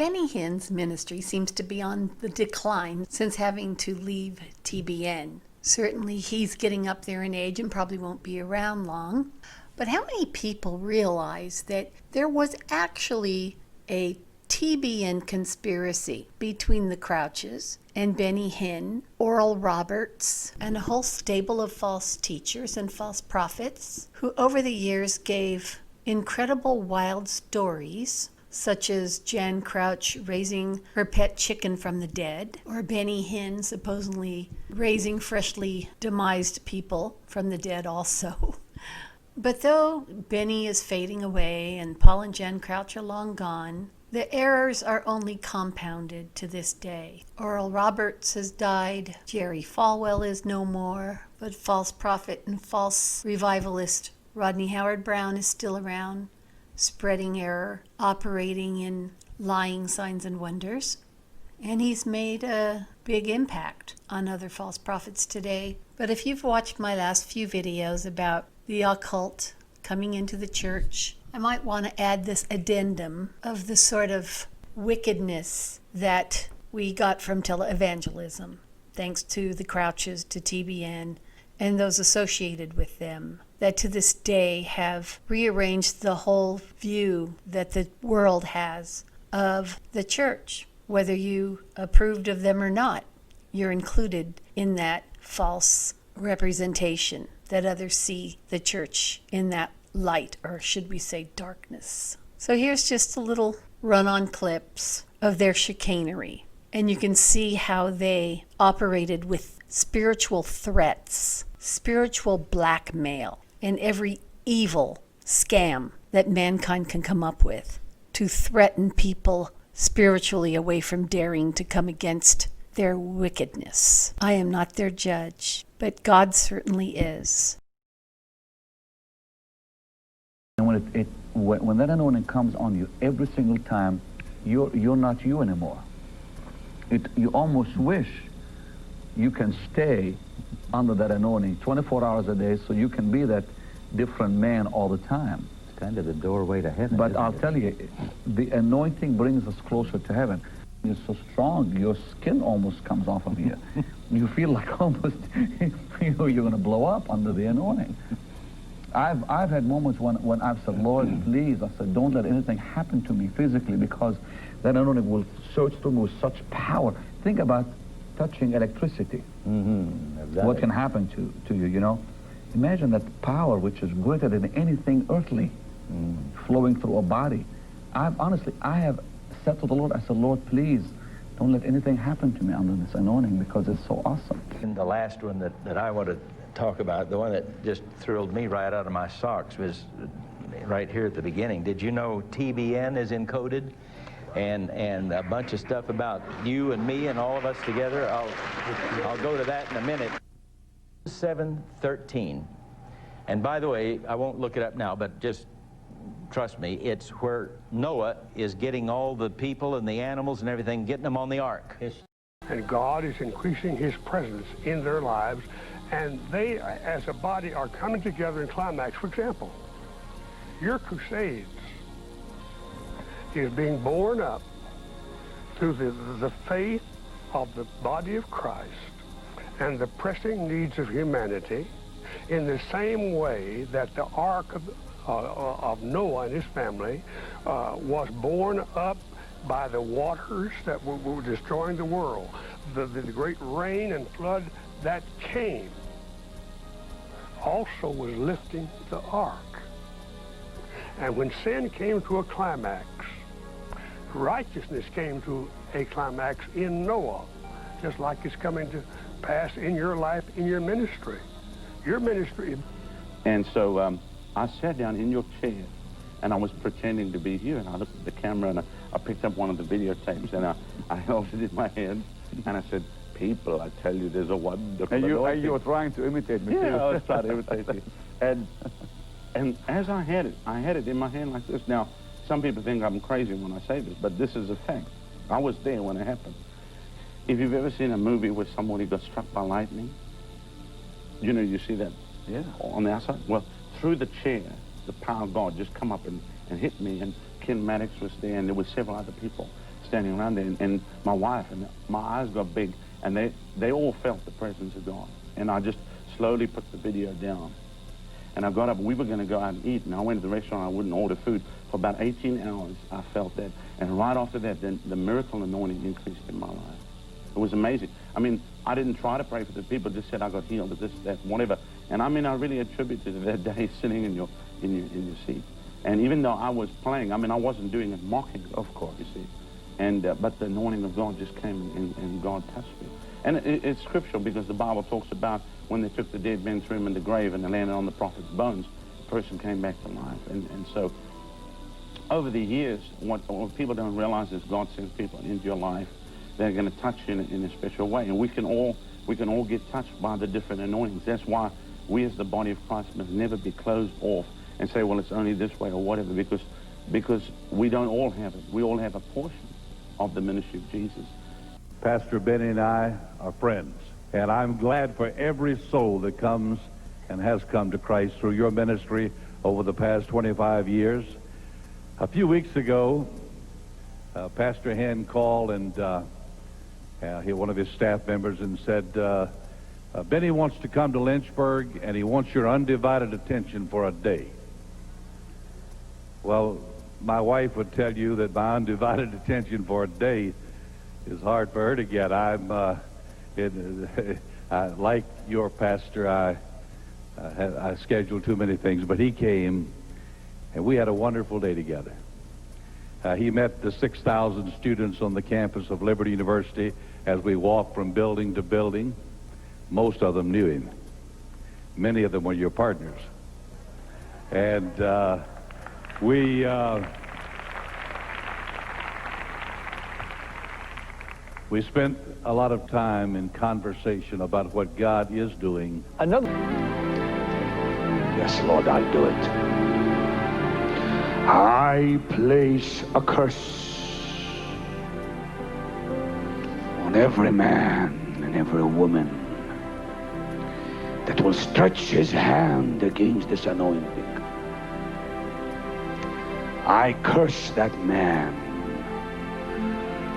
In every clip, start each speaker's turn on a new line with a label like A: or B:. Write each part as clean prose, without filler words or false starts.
A: Benny Hinn's ministry seems to be on the decline since having to leave TBN. Certainly he's getting up there in age and probably won't be around long. But how many people realize that there was actually a TBN conspiracy between the Crouches and Benny Hinn, Oral Roberts, and a whole stable of false teachers and false prophets who over the years gave incredible wild stories, such as Jan Crouch raising her pet chicken from the dead, or Benny Hinn supposedly raising freshly demised people from the dead also. But though Benny is fading away and Paul and Jan Crouch are long gone, the errors are only compounded to this day. Oral Roberts has died, Jerry Falwell is no more, but false prophet and false revivalist Rodney Howard-Browne is still around, spreading error, operating in lying signs and wonders. And he's made a big impact on other false prophets today. But if you've watched my last few videos about the occult coming into the church, I might want to add this addendum of the sort of wickedness that we got from televangelism, thanks to the Crouches, to TBN, and those associated with them, that to this day have rearranged the whole view that the world has of the church. Whether you approved of them or not, you're included in that false representation, that others see the church in that light, or should we say darkness. So here's just a little run-on clips of their chicanery, and you can see how they operated with spiritual threats, spiritual blackmail, and every evil scam that mankind can come up with to threaten people spiritually away from daring to come against their wickedness. I am not their judge, but God certainly is.
B: And when that anointing comes on you every single time, you're not you anymore. You almost wish you can stay under that anointing 24 hours a day, so you can be that different man all the time.
C: It's kind of the doorway to heaven.
B: But I'll tell you, the anointing brings us closer to heaven. You're so strong, your skin almost comes off of you. You feel like almost you're going to blow up under the anointing. I've had moments when I've said, Lord, please, I said, don't let anything happen to me physically, because that anointing will search through me with such power. Think about touching electricity.
C: Exactly.
B: What can happen to you, you know? Imagine that power, which is greater than anything earthly, flowing through a body. I have said to the Lord, I said, Lord, please, don't let anything happen to me under this anointing, because it's so awesome.
C: And the last one that I want to talk about, the one that just thrilled me right out of my socks, was right here at the beginning. Did you know TBN is encoded? And a bunch of stuff about you and me and all of us together. I'll go to that in a minute. 7:13. And by the way, I won't look it up now, but just trust me, it's where Noah is getting all the people and the animals and everything, getting them on the ark.
D: And God is increasing his presence in their lives, and they, as a body, are coming together in climax. For example, your crusades is being borne up through the faith of the body of Christ and the pressing needs of humanity, in the same way that the ark of Noah and his family was borne up by the waters that were destroying the world. The great rain and flood that came also was lifting the ark. And when sin came to a climax, righteousness came to a climax in Noah, just like it's coming to pass in your life, in your ministry. Your ministry.
E: And so I sat down in your chair, and I was pretending to be you, and I looked at the camera, and I picked up one of the videotapes, and I held it in my hand, and I said, people, I tell you, there's a wonderful
B: And you were trying to imitate me, too.
E: Yeah, I was trying to imitate you. And as I had it in my hand like this. Now, some people think I'm crazy when I say this, but this is a fact. I was there when it happened. If you've ever seen a movie where somebody got struck by lightning, you know, you see that on the outside? Well, through the chair, the power of God just come up and hit me, and Ken Maddox was there, and there were several other people standing around there, and my wife, and my eyes got big, and they all felt the presence of God. And I just slowly put the video down. And I got up, we were going to go out and eat, and I went to the restaurant, I wouldn't order food. For about 18 hours, I felt that. And right after that, then the miracle anointing increased in my life. It was amazing. I mean, I didn't try to pray for the people, just said I got healed, this, that, whatever. And I mean, I really attributed that day sitting in your seat. And even though I was playing, I mean, I wasn't doing it mocking, of course, you see. And, but the anointing of God just came and God touched me. And it's scriptural because the Bible talks about when they took the dead men, threw him in the grave, and they landed on the prophet's bones, the person came back to life. And so over the years, what people don't realize is God sends people into your life that are going to touch you in a special way. And we can all get touched by the different anointings. That's why we as the body of Christ must never be closed off and say, well, it's only this way or whatever, because we don't all have it. We all have a portion of the ministry of Jesus.
F: Pastor Benny and I are friends, and I'm glad for every soul that comes and has come to Christ through your ministry over the past 25 years. A few weeks ago, Pastor Hen called and one of his staff members and said, Benny wants to come to Lynchburg and he wants your undivided attention for a day. Well, my wife would tell you that my undivided attention for a day is hard for her to get. Like your pastor, I scheduled too many things, but he came and we had a wonderful day together. He met the 6,000 students on the campus of Liberty University as we walked from building to building. Most of them knew him. Many of them were your partners. And we spent a lot of time in conversation about what God is doing.
G: Yes, Lord, I'll do it. I place a curse on every man and every woman that will stretch his hand against this anointing. I curse that man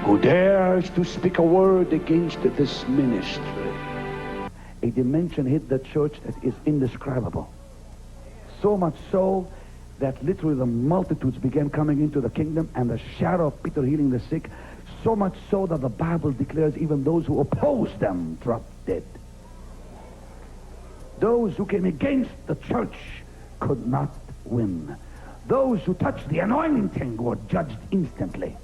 G: who dares to speak a word against this ministry. A dimension hit the church that is indescribable. So much so that literally the multitudes began coming into the kingdom, and the shadow of Peter healing the sick, so much so that the Bible declares even those who opposed them dropped dead. Those who came against the church could not win. Those who touched the anointing were judged instantly,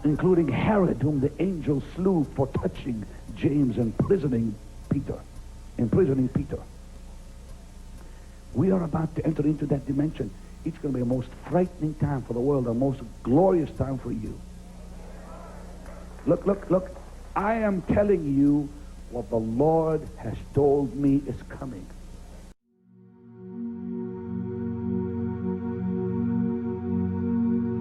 G: including Herod, whom the angel slew for touching James and imprisoning Peter. We are about to enter into that dimension. It's going to be a most frightening time for the world, a most glorious time for you. Look. I am telling you what the Lord has told me is coming.